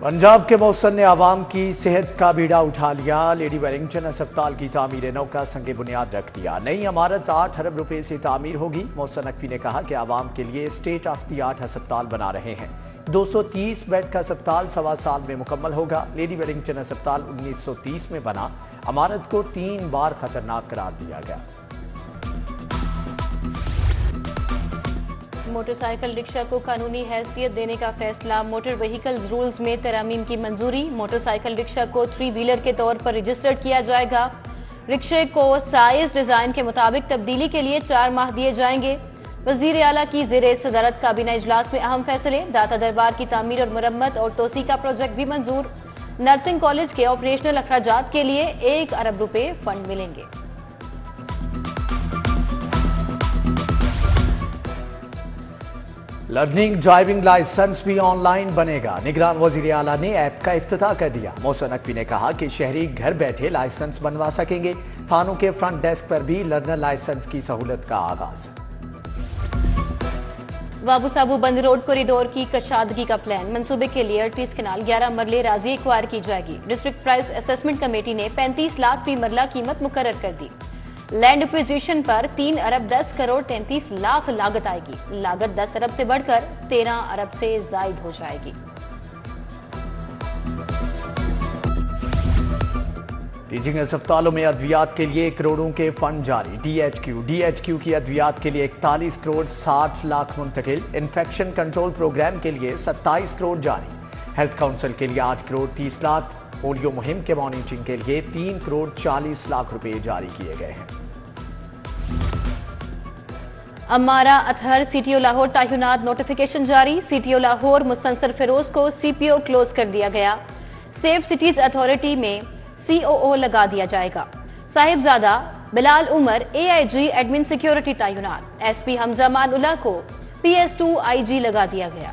पंजाब के मौसम ने आवाम की सेहत का बीड़ा उठा लिया। लेडी वेलिंगटन अस्पताल की तामीर नौ का संग बुनियाद रख दिया। नई इमारत 8 अरब रुपए से तामीर होगी। मौसम नकवी ने कहा कि आवाम के लिए स्टेट ऑफ द आर्ट अस्पताल बना रहे हैं। 230 बेड का अस्पताल 1.25 साल में मुकम्मल होगा। लेडी वेलिंगटन अस्पताल 1930 में बना। इमारत को 3 बार खतरनाक करार दिया गया। मोटरसाइकिल रिक्शा को कानूनी हैसियत देने का फैसला। मोटर व्हीकल्स रूल्स में तरमीम की मंजूरी। मोटरसाइकिल रिक्शा को 3 व्हीलर के तौर पर रजिस्टर्ड किया जाएगा। रिक्शे को साइज डिजाइन के मुताबिक तब्दीली के लिए 4 माह दिए जाएंगे। वजीर आला की ज़ेरे सदारत काबीना इजलास में अहम फैसले। दाता दरबार की तामीर और मुरम्मत और तोसी का प्रोजेक्ट भी मंजूर। नर्सिंग कॉलेज के ऑपरेशनल अखराजात के लिए 1 अरब रुपए फंड मिलेंगे। लर्निंग ड्राइविंग लाइसेंस भी ऑनलाइन बनेगा। निगरान वजीर आला ने ऐप का इफ्तिताह कर दिया। मौसम नकवी ने कहा कि शहरी घर बैठे लाइसेंस बनवा सकेंगे। थानों के फ्रंट डेस्क पर भी लर्नर लाइसेंस की सहूलत का आगाज। बाबू साबू बंद रोड कॉरिडोर की कशादगी का प्लान। मंसूबे के लिए 38 कनाल 11 मरले राजी एक्वायर की जाएगी। डिस्ट्रिक्ट प्राइस असेसमेंट कमेटी ने 35 लाख फी मरला कीमत मुकर्रर कर दी। लैंड एक्विजिशन पर 3 अरब 10 करोड़ 33 लाख लागत आएगी। लागत 10 अरब से बढ़कर 13 अरब से जायद हो जाएगी। टीचिंग अस्पतालों में अद्वियात के लिए करोड़ों के फंड जारी। डीएचक्यू की अद्वियात के लिए 41 करोड़ 60 लाख मुंतकिल। इन्फेक्शन कंट्रोल प्रोग्राम के लिए 27 करोड़ जारी। हेल्थ काउंसिल के लिए 8 करोड़ 30 लाख। पोलियो मुहिम के मॉनिटरिंग के लिए 3 करोड़ 40 लाख रुपए जारी किए गए हैं। अमारा अतहर सीटीओ लाहौर तायुनात नोटिफिकेशन जारी। सीटीओ लाहौर मुस्तनसर फिरोज को सीपीओ क्लोज कर दिया गया। सेफ सिटीज अथॉरिटी में सीओओ लगा दिया जाएगा। Sahibzada Bilal Umar AIG admin security तायुनात। एसपी हमजा मानुल्लाह को PS2 आईजी लगा दिया गया।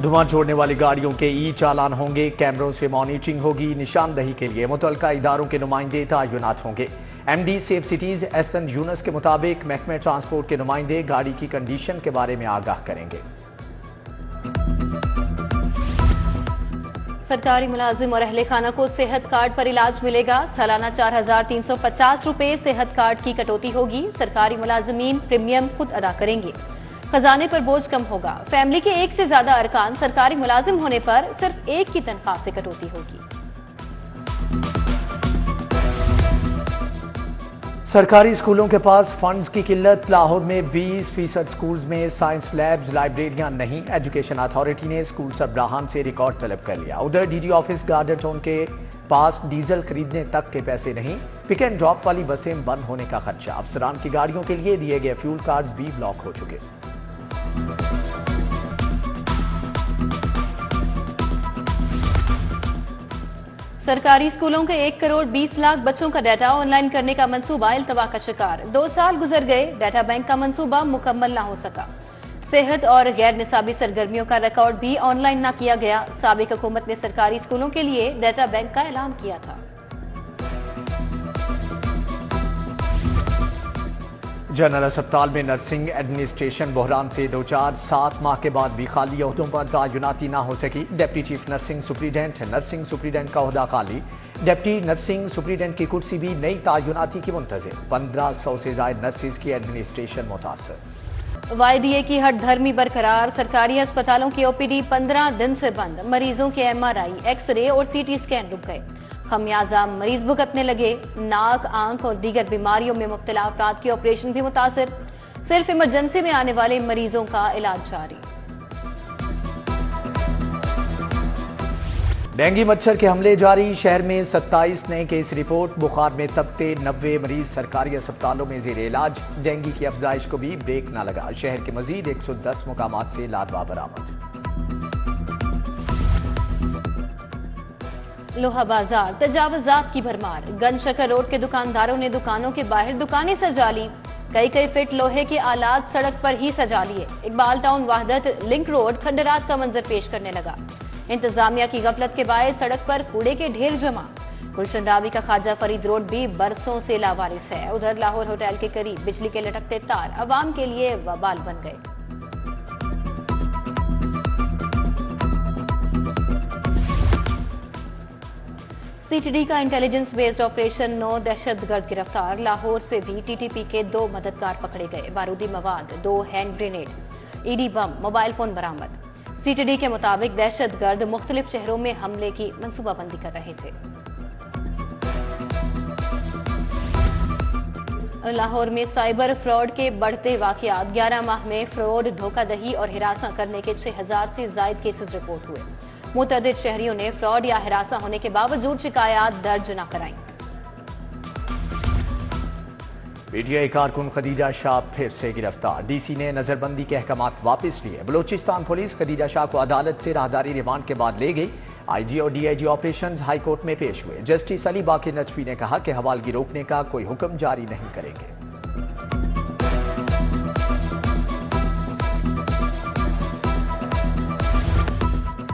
धुआं छोड़ने वाली गाड़ियों के ई चालान होंगे। कैमरों से मॉनिटरिंग होगी। निशानदही के लिए मुतल्लिका इदारों के नुमाइंदे तायुनात होंगे। MD safe cities SN Yunus के मुताबिक महकमे ट्रांसपोर्ट के नुमाइंदे गाड़ी की कंडीशन के बारे में आगाह करेंगे। सरकारी मुलाजिम और अहले खाना को सेहत कार्ड पर इलाज मिलेगा। सालाना 4,350 रुपए सेहत कार्ड की कटौती होगी। सरकारी मुलाजिमीन प्रीमियम खुद अदा करेंगे। खजाने पर बोझ कम होगा। फैमिली के 1 से ज्यादा अरकान सरकारी मुलाजिम होने पर सिर्फ 1 की तनख्वाह से कटौती होगी। सरकारी स्कूलों के पास फंड्स की किल्लत। लाहौर में 20% स्कूल्स में साइंस लैब्स लाइब्रेरियां नहीं। एजुकेशन अथॉरिटी ने स्कूल सरबराहान से रिकॉर्ड तलब कर लिया। उधर डीडी ऑफिस गार्डन टाउन के पास डीजल खरीदने तक के पैसे नहीं। पिक एंड ड्रॉप वाली बसें बंद होने का खदशा। अफसरान की गाड़ियों के लिए दिए गए फ्यूल कार्ड्स भी ब्लॉक हो चुके। सरकारी स्कूलों के 1 करोड़ 20 लाख बच्चों का डाटा ऑनलाइन करने का मंसूबा इल्तवा का शिकार। 2 साल गुजर गए, डाटा बैंक का मंसूबा मुकम्मल ना हो सका। सेहत और गैर निसाबी सरगर्मियों का रिकॉर्ड भी ऑनलाइन ना किया गया। साबिक हुकूमत ने सरकारी स्कूलों के लिए डाटा बैंक का ऐलान किया था। जनरल अस्पताल में नर्सिंग एडमिनिस्ट्रेशन बहरान से 2-4 माह के बाद भी खाली ओहदों पर तायुनाती ना हो सकी। Deputy chief nursing superintendent nursing superintendent का ओहदा खाली। डिप्टी नर्सिंग सुप्रीडेंट की कुर्सी भी नई तायुनाती की मुंतज़िर। 1500 से ज़ायद नर्सिस की एडमिनिस्ट्रेशन मुतासर। वायदीए की हठधर्मी बरकरार। सरकारी अस्पतालों की ओपीडी 15 दिन से बंद। मरीजों के MRI, एक्सरे और CT स्कैन रुक गए। खमियाजा मरीज भुगतने लगे। नाक, आंख और दीगर बीमारियों में मुब्तला अफराद के ऑपरेशन भी मुतासिर। सिर्फ इमरजेंसी में आने वाले मरीजों का इलाज जारी। डेंगू मच्छर के हमले जारी। शहर में 27 नए केस रिपोर्ट। बुखार में तबते 90 मरीज सरकारी अस्पतालों में जेर इलाज। डेंगू की अफजाइश को भी ब्रेक न लगा। शहर के मजीद 110 मुकामात से लार्वा बरामद। लोहा बाजार तजावुजात की भरमार। गंज शकर रोड के दुकानदारों ने दुकानों के बाहर दुकानें सजा ली। कई फीट लोहे के आलात सड़क पर ही सजा लिए। इकबाल टाउन वाहदत लिंक रोड खंडरात का मंजर पेश करने लगा। इंतजामिया की गफलत के बायस सड़क पर कूड़े के ढेर जमा। गुलशन रावी का ख्वाजा फरीद रोड भी बरसों से लावारिस है। उधर लाहौर होटल के करीब बिजली के लटकते तार अवाम के लिए वबाल बन गए। CTD का इंटेलिजेंस बेस्ड ऑपरेशन 9 दहशतगर्द गिरफ्तार। लाहौर से भी TTP के 2 मददगार पकड़े गए। बारूदी मवाद, 2 हैंड ग्रेनेड, ED बम, मोबाइल फोन बरामद। CTD के मुताबिक दहशतगर्द मुख्तलिफ शहरों में हमले की मंसूबाबंदी कर रहे थे। लाहौर में साइबर फ्रॉड के बढ़ते वाकयात। 11 माह में फ्रॉड, धोखाधड़ी और हिरासा करने के 6000 से जायद केसेस रिपोर्ट हुए। मुतअद्दिद शहरियों ने फ्रॉड या हिरासा होने के बावजूद शिकायत दर्ज न कराई। PTI कारकुन खदीजा शाह फिर से गिरफ्तार। DC ने नजरबंदी के अहकामात वापस लिए। बलूचिस्तान पुलिस खदीजा शाह को अदालत से राहदारी रिमांड के बाद ले गई। IG और DIG ऑपरेशंस हाई कोर्ट में पेश हुए। जस्टिस अली बाकी नजफी ने कहा कि हवालगी रोकने का कोई हुक्म जारी नहीं करेंगे।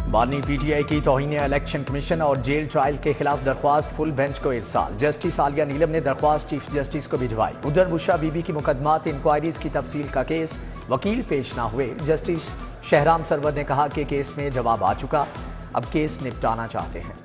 बानी PTI की तौहीन इलेक्शन कमीशन और जेल ट्रायल के खिलाफ दरख्वास्त फुल बेंच को इरसाल। जस्टिस आलिया नीलम ने दरख्वास्त चीफ जस्टिस को भिजवाई। उधर बुशरा बीबी की मुकदमात इंक्वायरीज की तफसील का केस, वकील पेश ना हुए। जस्टिस शहराम सरवर ने कहा कि केस में जवाब आ चुका, अब केस निपटाना चाहते हैं।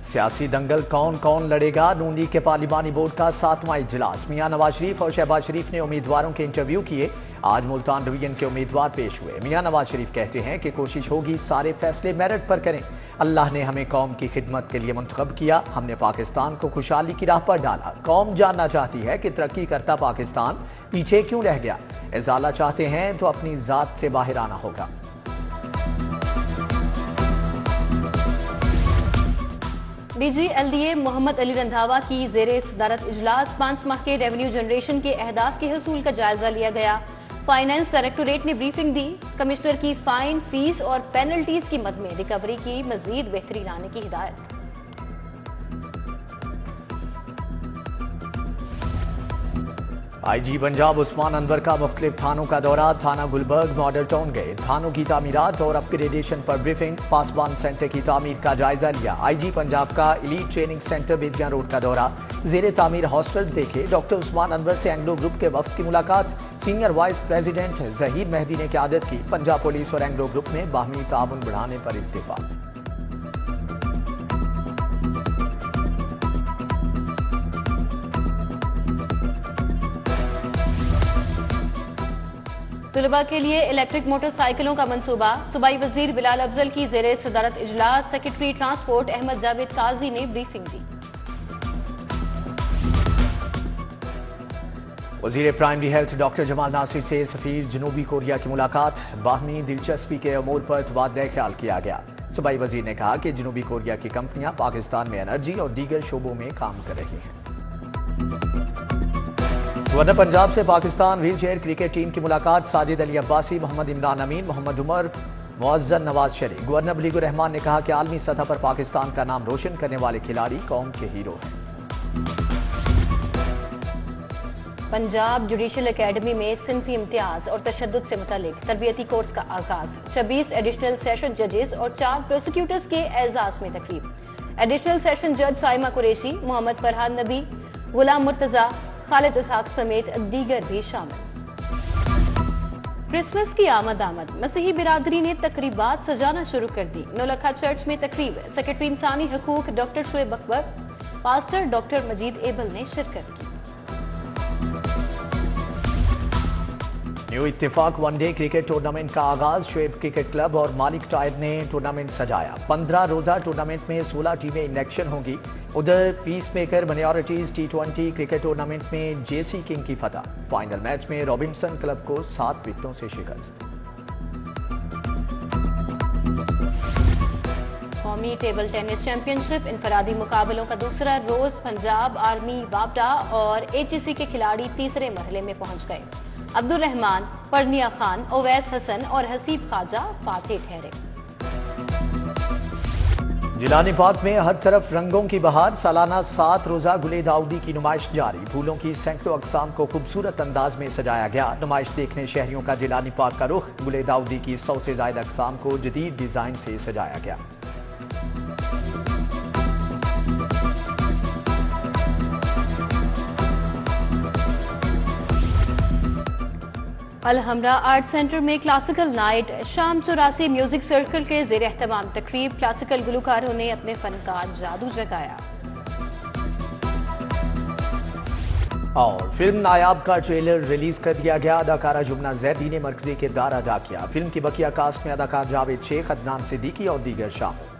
सियासी दंगल कौन कौन लड़ेगा। नून लीग के पार्लिमानी बोर्ड का 7वां इजलास। मियां नवाज शरीफ और शहबाज शरीफ ने उम्मीदवारों के इंटरव्यू किए। आज मुल्तान डिवीजन के उम्मीदवार पेश हुए। मियां नवाज शरीफ कहते हैं कि कोशिश होगी सारे फैसले मेरिट पर करें। अल्लाह ने हमें कौम की खिदमत के लिए मुंतखब किया। हमने पाकिस्तान को खुशहाली की राह पर डाला। कौम जानना चाहती है कि तरक्की करता पाकिस्तान पीछे क्यों रह गया। इजाला चाहते हैं तो अपनी जात से बाहर आना होगा। DG LDA मोहम्मद अली रंधावा की ज़ेरे सदारत इजलास 5 माह के रेवेन्यू जनरेशन के अहदाफ के हसूल का जायजा लिया गया। फाइनेंस डायरेक्टोरेट ने ब्रीफिंग दी। कमिश्नर की फाइन, फीस और पेनल्टीज की मद में रिकवरी की मजीद बेहतरी लाने की हिदायत। IG पंजाब उस्मान अनवर का मुख्तलिफ थानों का दौरा। थाना गुलबर्ग मॉडल टाउन गए। थानों की तामीरात और अपग्रेडेशन पर ब्रीफिंग। पासवान सेंटर की तामीर का जायजा लिया। IG पंजाब का इलीट ट्रेनिंग सेंटर बेदिया रोड का दौरा। जेरे तामीर हॉस्टल्स देखे। डॉक्टर उस्मान अनवर से एंग्लो ग्रुप के वफ्द की मुलाकात। Senior vice president Zaheer Mehdi ने क़यादत की। पंजाब पुलिस और एंग्लो ग्रुप में बाहमी ताउन बढ़ाने पर इत्तेफाक। तुलबा के लिए इलेक्ट्रिक मोटरसाइकिलों का मंसूबा। सूबाई वजीर बिलाल अफजल की ज़ेरे सदारत इजलास सेक्रेटरी ट्रांसपोर्ट अहमद जावेद काजी ने ब्रीफिंग दी। वजीर primary health doctor Jamal Nasir से सफीर जनूबी कोरिया की मुलाकात। बाहमी दिलचस्पी के अमूर पर तबादला ख्याल किया गया। सूबाई वजीर ने कहा कि जनूबी कोरिया की कंपनियां पाकिस्तान में एनर्जी और दीगर शोबों में काम कर रही हैं। गवर्नर पंजाब से Pakistan wheel chair cricket team की मुलाकात। साजिद अली अब्बासी, मोहम्मद इमरान अमीन, मोहम्मद उमर, मुअज्जन नवाज शरीफ। गवर्नर बलीगुर रहमान ने कहा कि आलमी सतह पर पाकिस्तान का नाम रोशन करने वाले खिलाड़ी कौम के हीरो हैं। पंजाब जुडिशल एकेडमी में सिंफी इम्तियाज और तशद्दुद से मुतल्लिक तरबियती कोर्स का आगाज। 26 एडिशनल सेशन जजेस और 4 प्रोसिक्यूटर्स के एजाज में तकरीब। एडिशनल सेशन जज साइमा कुरैशी, मोहम्मद फरहान नबी, गुलाम मुर्तजा, खालिद इसहाक समेत दीगर भी शामिल। क्रिसमस की आमद मसीही बिरादरी ने तकरीबात सजाना शुरू कर दी। नौलखा चर्च में तकरीब। सेक्रेटरी इंसानी हकूक doctor Shoaib Akbar, pastor doctor Majeed Abel ने शिरकत की। न्यू इत्तेफाक वनडे क्रिकेट टूर्नामेंट का आगाज। शुएब क्रिकेट क्लब और मालिक टायर ने टूर्नामेंट सजाया। 15 रोजा टूर्नामेंट में 16 टीमें इन एक्शन होंगी। उधर peace maker minorities T20 cricket tournament में JC किंग की फतह। फाइनल मैच में रॉबिन्सन क्लब को 7 विकेटों से शिकस्त। कौमी टेबल टेनिस चैंपियनशिप इनफरादी मुकाबलों का दूसरा रोज पंजाब आर्मी, वापडा और HEC के खिलाड़ी तीसरे मरहले में पहुंच गए। अब्दुल रहमान, परनिया खान, ओवैस हसन और हसीब खाजा फातेह ठहरे। जिलानी पाक में हर तरफ रंगों की बहार। सालाना 7 रोजा गुले दाऊदी की नुमाइश जारी। फूलों की सैकड़ों अकसाम को खूबसूरत अंदाज में सजाया गया। नुमाइश देखने शहरियों का जिलानी पाक का रुख। गुले दाऊदी की 100 से ज्यादा अकसाम को जदीद डिजाइन से सजाया गया। الحمرا آرٹ سینٹر میں کلاسیکل نائٹ، شام 84 میوزک سرکل کے زیر اہتمام تقریب، کلاسیکل گلوکاروں نے اپنے فن کا جادو جگایا۔ اور فلم نایاب کا ٹریلر ریلیز کر دیا گیا، اداکارہ جمنہ زیدی نے مرکزی کردار ادا کیا۔ فلم کی بقیہ کاسٹ میں اداکار جاوید شیخ، عدنان صدیقی اور دیگر شامل۔